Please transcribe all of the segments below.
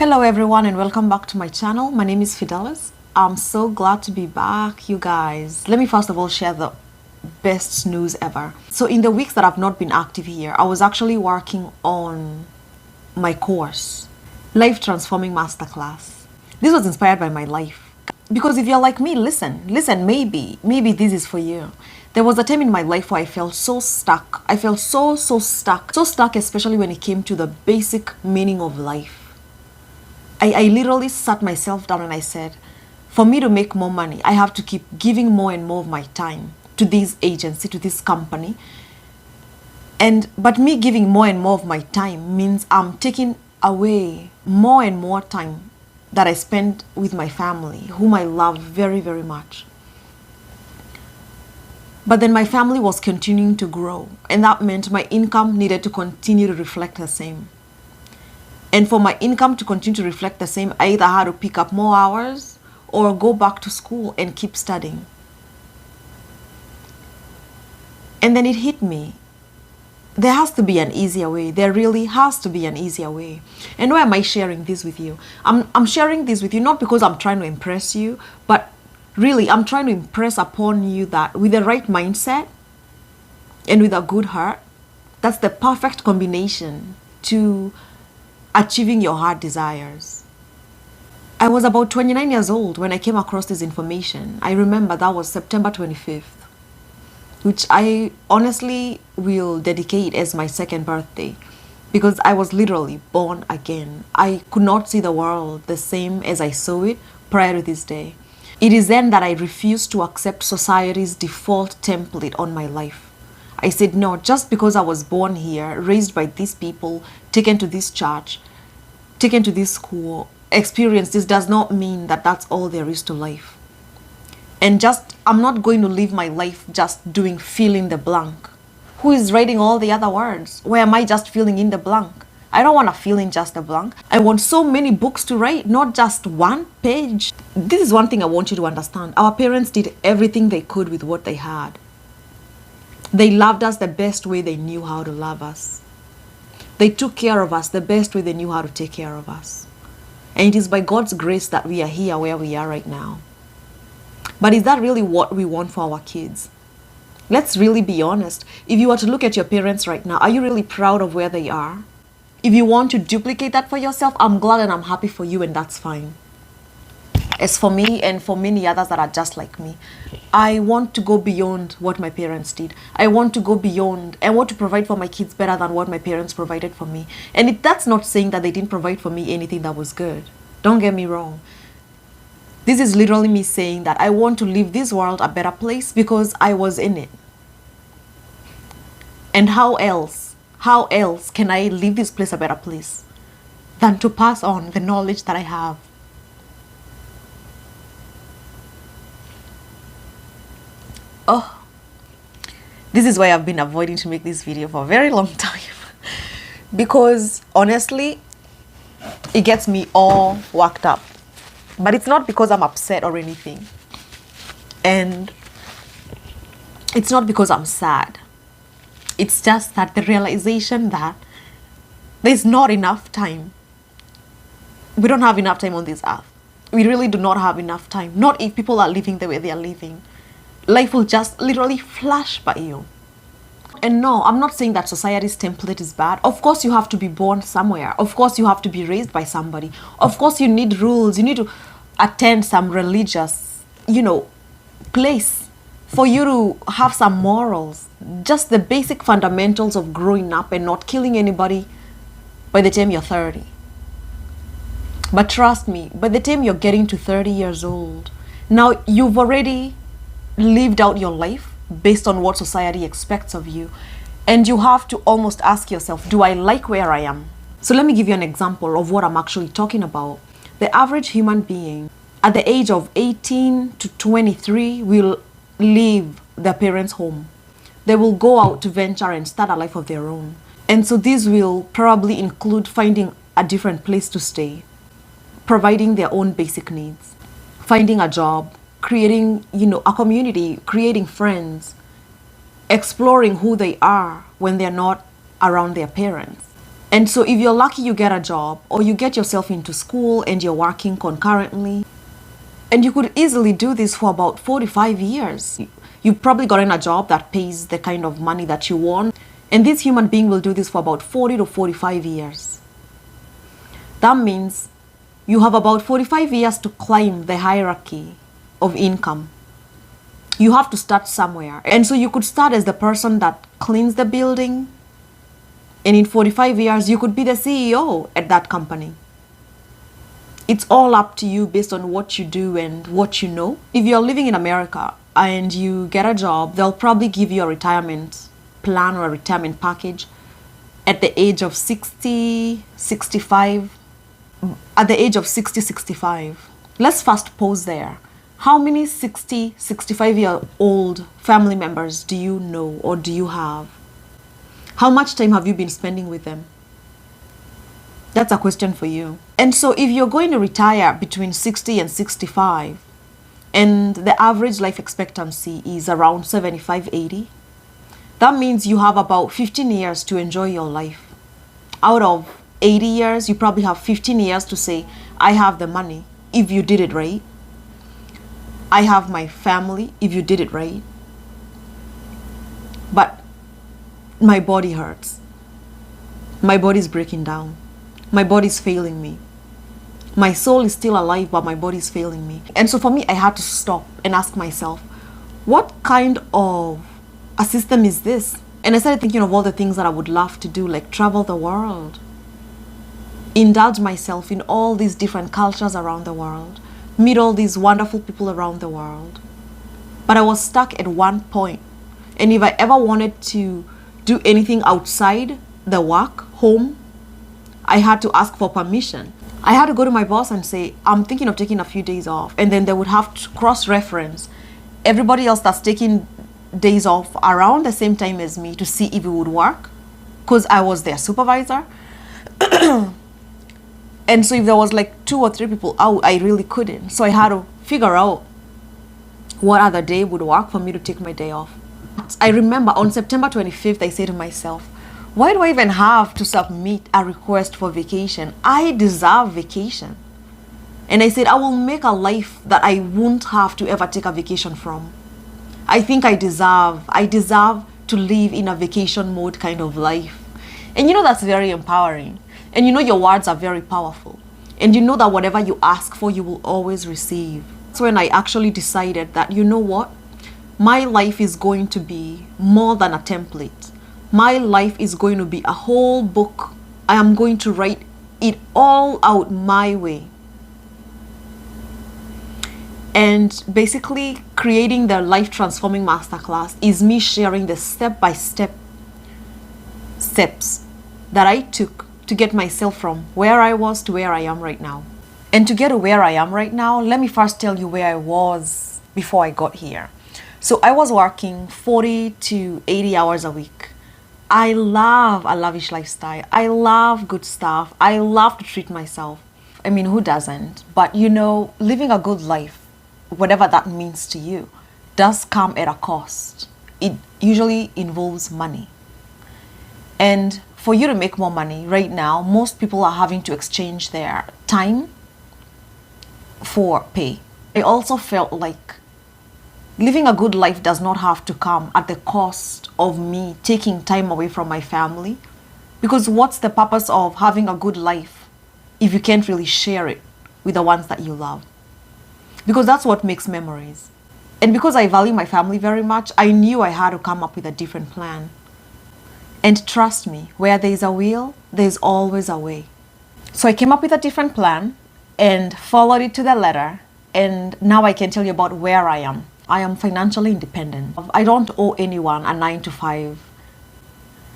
Hello everyone and welcome back to my channel. My name is Fidelis. I'm so glad to be back, you guys. Let me first of all share the best news ever. So in the weeks that I've not been active here, I was actually working on my course, Life Transforming Masterclass. This was inspired by my life. Because if you're like me, listen, maybe this is for you. There was a time in my life where I felt so stuck. I felt so stuck. So stuck, especially when it came to the basic meaning of life. I literally sat myself down and I said, for me to make more money, I have to keep giving more and more of my time to this agency, to this company. But me giving more and more of my time means I'm taking away more and more time that I spend with my family, whom I love very, very much. But then my family was continuing to grow, and that meant my income needed to continue to reflect the same. And for my income to continue to reflect the same, I either had to pick up more hours or go back to school and keep studying. And then it hit me. There has to be an easier way. There really has to be an easier way. And why am I sharing this with you? I'm sharing this with you not because I'm trying to impress you, but really I'm trying to impress upon you that with the right mindset and with a good heart, that's the perfect combination to achieving your heart desires. I was about 29 years old when I came across this information. I remember that was September 25th, which I honestly will dedicate as my second birthday because I was literally born again. I could not see the world the same as I saw it prior to this day. It is then that I refused to accept society's default template on my life. I said, no, just because I was born here, raised by these people, taken to this church, taken to this school, experienced this does not mean that that's all there is to life. And I'm not going to live my life just doing fill in the blank. Who is writing all the other words? Why am I just filling in the blank? I don't want to fill in just a blank. I want so many books to write, not just one page. This is one thing I want you to understand. Our parents did everything they could with what they had. They loved us the best way they knew how to love us. They took care of us the best way they knew how to take care of us. And it is by God's grace that we are here where we are right now. But is that really what we want for our kids? Let's really be honest. If you were to look at your parents right now, are you really proud of where they are? If you want to duplicate that for yourself, I'm glad and I'm happy for you, and that's fine. As for me and for many others that are just like me, I want to go beyond what my parents did. I want to go beyond. I want to provide for my kids better than what my parents provided for me. And that's not saying that they didn't provide for me anything that was good. Don't get me wrong. This is literally me saying that I want to leave this world a better place because I was in it. And how else can I leave this place a better place than to pass on the knowledge that I have? Oh, this is why I've been avoiding to make this video for a very long time. Because honestly, it gets me all worked up. But it's not because I'm upset or anything. And it's not because I'm sad. It's just that the realization that there's not enough time. We don't have enough time on this earth. We really do not have enough time. Not if people are living the way they are living. Life will just literally flash by you. And no, I'm not saying that society's template is bad. Of course, you have to be born somewhere. Of course, you have to be raised by somebody. Of course, you need rules. You need to attend some religious, place for you to have some morals. Just the basic fundamentals of growing up and not killing anybody by the time you're 30. But trust me, by the time you're getting to 30 years old, now you've already lived out your life based on what society expects of you. And you have to almost ask yourself, do I like where I am? So let me give you an example of what I'm actually talking about. The average human being at the age of 18 to 23 will leave their parents' home. They will go out to venture and start a life of their own. And so this will probably include finding a different place to stay, providing their own basic needs, finding a job, creating, a community, creating friends, exploring who they are when they're not around their parents. And so if you're lucky, you get a job or you get yourself into school and you're working concurrently. And you could easily do this for about 45 years. You've probably gotten a job that pays the kind of money that you want. And this human being will do this for about 40 to 45 years. That means you have about 45 years to climb the hierarchy of income. You have to start somewhere. And so you could start as the person that cleans the building. And in 45 years, you could be the CEO at that company. It's all up to you based on what you do and what you know. If you're living in America and you get a job, they'll probably give you a retirement plan or a retirement package at the age of 60, 65. At the age of 60, 65. Let's first pause there. How many 60, 65-year-old family members do you know or do you have? How much time have you been spending with them? That's a question for you. And so if you're going to retire between 60 and 65, and the average life expectancy is around 75, 80, that means you have about 15 years to enjoy your life. Out of 80 years, you probably have 15 years to say, I have the money, if you did it right. I have my family, if you did it right. But my body hurts. My body's breaking down. My body's failing me. My soul is still alive, but my body's failing me. And so for me, I had to stop and ask myself, what kind of a system is this? And I started thinking of all the things that I would love to do, like travel the world, indulge myself in all these different cultures around the world, meet all these wonderful people around the world. But I was stuck at one point. And if I ever wanted to do anything outside the work, home, I had to ask for permission. I had to go to my boss and say, I'm thinking of taking a few days off. And then they would have to cross-reference everybody else that's taking days off around the same time as me to see if it would work, because I was their supervisor. And so if there was like 2 or 3 people out, I really couldn't. So I had to figure out what other day would work for me to take my day off. I remember on September 25th, I said to myself, why do I even have to submit a request for vacation? I deserve vacation. And I said, I will make a life that I won't have to ever take a vacation from. I think I deserve to live in a vacation mode kind of life. And you know, that's very empowering. And you know, your words are very powerful. And you know that whatever you ask for, you will always receive. So when I actually decided that, you know what? My life is going to be more than a template. My life is going to be a whole book. I am going to write it all out my way. And basically, creating the Life Transforming Masterclass is me sharing the step-by-step steps that I took to get myself from where I was to where I am right now. And to get to where I am right now, let me first tell you where I was before I got here. So I was working 40 to 80 hours a week. I love a lavish lifestyle. I love good stuff. I love to treat myself. I mean, who doesn't? But you know, living a good life, whatever that means to you, does come at a cost. It usually involves money. And for you to make more money right now, most people are having to exchange their time for pay. I also felt like living a good life does not have to come at the cost of me taking time away from my family. Because what's the purpose of having a good life if you can't really share it with the ones that you love? Because that's what makes memories. And because I value my family very much, I knew I had to come up with a different plan. And trust me, where there's a will, there's always a way. So I came up with a different plan and followed it to the letter. And now I can tell you about where I am. I am financially independent. I don't owe anyone a 9-to-5.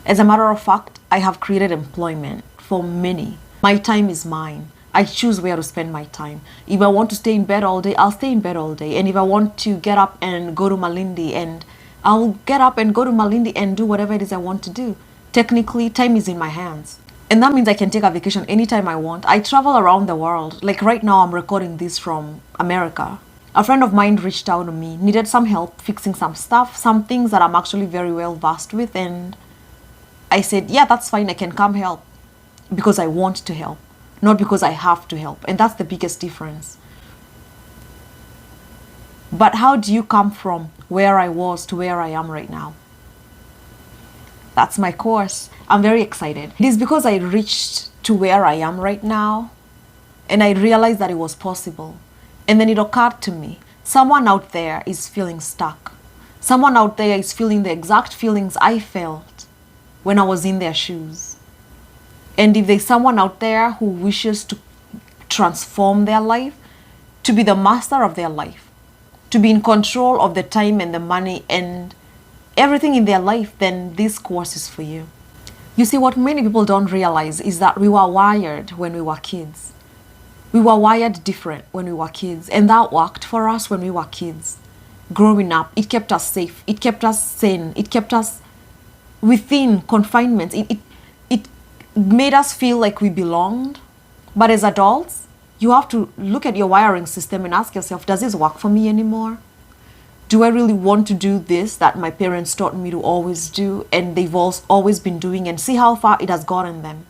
As a matter of fact, I have created employment for many. My time is mine. I choose where to spend my time. If I want to stay in bed all day, I'll stay in bed all day. And if I want to get up and go to Malindi, and I'll get up and go to Malindi and do whatever it is I want to do. Technically, time is in my hands. And that means I can take a vacation anytime I want. I travel around the world. Like right now, I'm recording this from America. A friend of mine reached out to me, needed some help fixing some stuff, some things that I'm actually very well versed with. And I said, yeah, that's fine. I can come help. because I want to help, not because I have to help. And that's the biggest difference. But how do you come from where I was to where I am right now? That's my course. I'm very excited. It is because I reached to where I am right now and I realized that it was possible. And then it occurred to me, someone out there is feeling stuck. Someone out there is feeling the exact feelings I felt when I was in their shoes. And if there's someone out there who wishes to transform their life, to be the master of their life, to be in control of the time and the money and everything in their life, then this course is for you. You see, what many people don't realize is that we were wired when we were kids. We were wired different when we were kids, and that worked for us when we were kids. Growing up, it kept us safe, it kept us sane, it kept us within confinements. It made us feel like we belonged. But as adults, you have to look at your wiring system and ask yourself, does this work for me anymore? Do I really want to do this that my parents taught me to always do and they've always been doing, and see how far it has gotten them?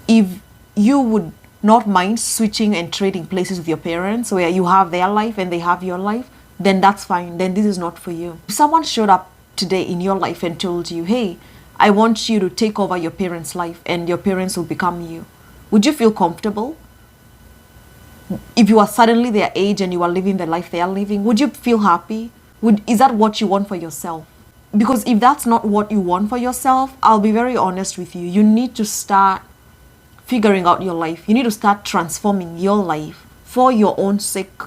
If you would not mind switching and trading places with your parents where you have their life and they have your life, then that's fine. Then this is not for you. If someone showed up today in your life and told you, hey, I want you to take over your parents' life and your parents will become you, would you feel comfortable? If you are suddenly their age and you are living the life they are living, would you feel happy? Is that what you want for yourself? Because if that's not what you want for yourself, I'll be very honest with you. You need to start figuring out your life. You need to start transforming your life for your own sake.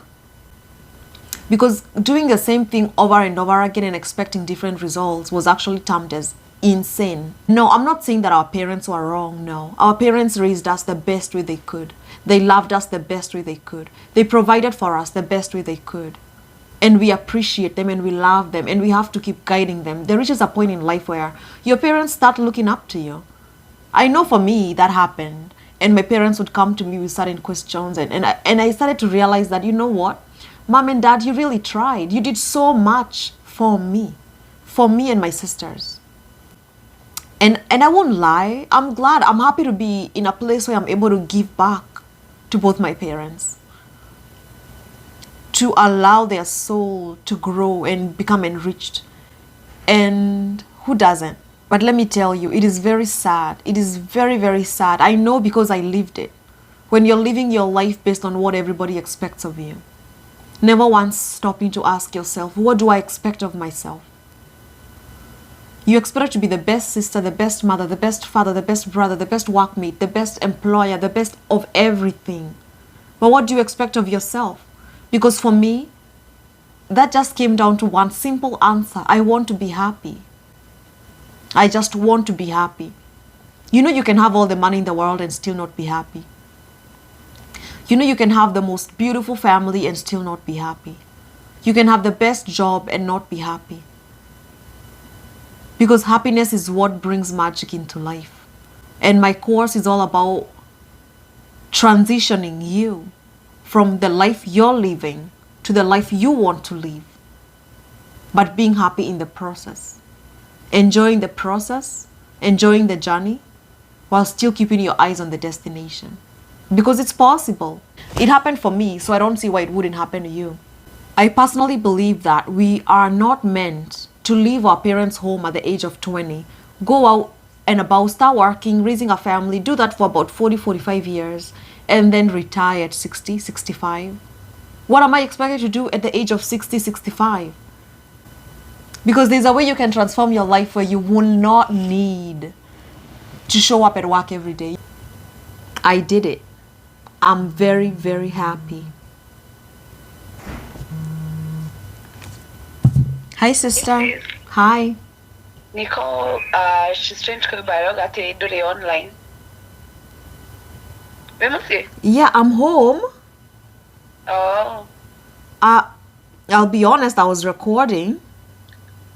Because doing the same thing over and over again and expecting different results was actually termed as insane. No, I'm not saying that our parents were wrong. No, our parents raised us the best way they could. They loved us the best way they could. They provided for us the best way they could. And we appreciate them and we love them and we have to keep guiding them. There reaches a point in life where your parents start looking up to you. I know for me that happened, and my parents would come to me with certain questions, and I started to realize that, you know what, Mom and Dad, you really tried. You did so much for me and my sisters. And I won't lie, I'm happy to be in a place where I'm able to give back to both my parents, to allow their soul to grow and become enriched. And who doesn't? But let me tell you, it is very sad. It is very, very sad. I know because I lived it. When you're living your life based on what everybody expects of you, never once stopping to ask yourself, what do I expect of myself? You expect to be the best sister, the best mother, the best father, the best brother, the best workmate, the best employer, the best of everything. But what do you expect of yourself? Because for me, that just came down to one simple answer. I want to be happy. I just want to be happy. You know, you can have all the money in the world and still not be happy. You know, you can have the most beautiful family and still not be happy. You can have the best job and not be happy. Because happiness is what brings magic into life. And my course is all about transitioning you from the life you're living to the life you want to live, but being happy in the process. Enjoying the process, enjoying the journey, while still keeping your eyes on the destination. Because it's possible. It happened for me, so I don't see why it wouldn't happen to you. I personally believe that we are not meant to leave our parents' home at the age of 20, go out and about, start working, raising a family, do that for about 40, 45 years, and then retire at 60, 65. What am I expected to do at the age of 60, 65? Because there's a way you can transform your life where you will not need to show up at work every day. I did it. I'm very, very happy. Hi, sister. Hi. Nicole, she's trying to call at the online. Yeah, I'm home. Oh. I'll be honest, I was recording.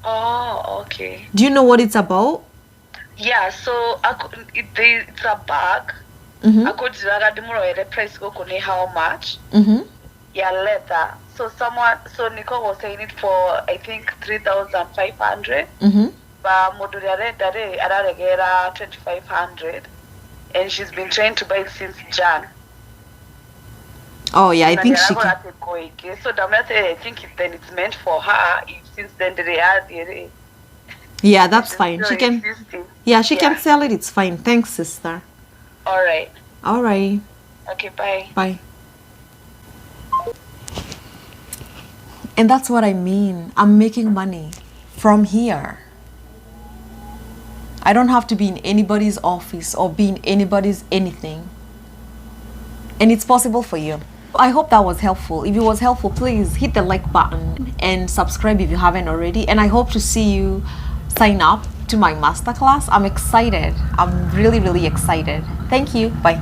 Oh, okay. Do you know what it's about? Yeah, so it's a bag. Mm-hmm. I could the price go how much? Mm-hmm. Yeah, leather. So Nicole was saying it for I think 3,500. Mm-hmm. model arenda re araregera 2500 and she's been trying to buy it since Jan. Oh yeah, I think she can. So I think then it's meant for her since then they are the Yeah, that's fine. She can. existing. Yeah, she can sell it. It's fine. Thanks, sister. All right. All right. Okay, bye. Bye. And that's what I mean. I'm making money from here. I don't have to be in anybody's office or be in anybody's anything. And it's possible for you. I hope that was helpful. If it was helpful, please hit the like button and subscribe if you haven't already. And I hope to see you sign up to my masterclass. I'm excited. I'm really, really excited. Thank you. Bye.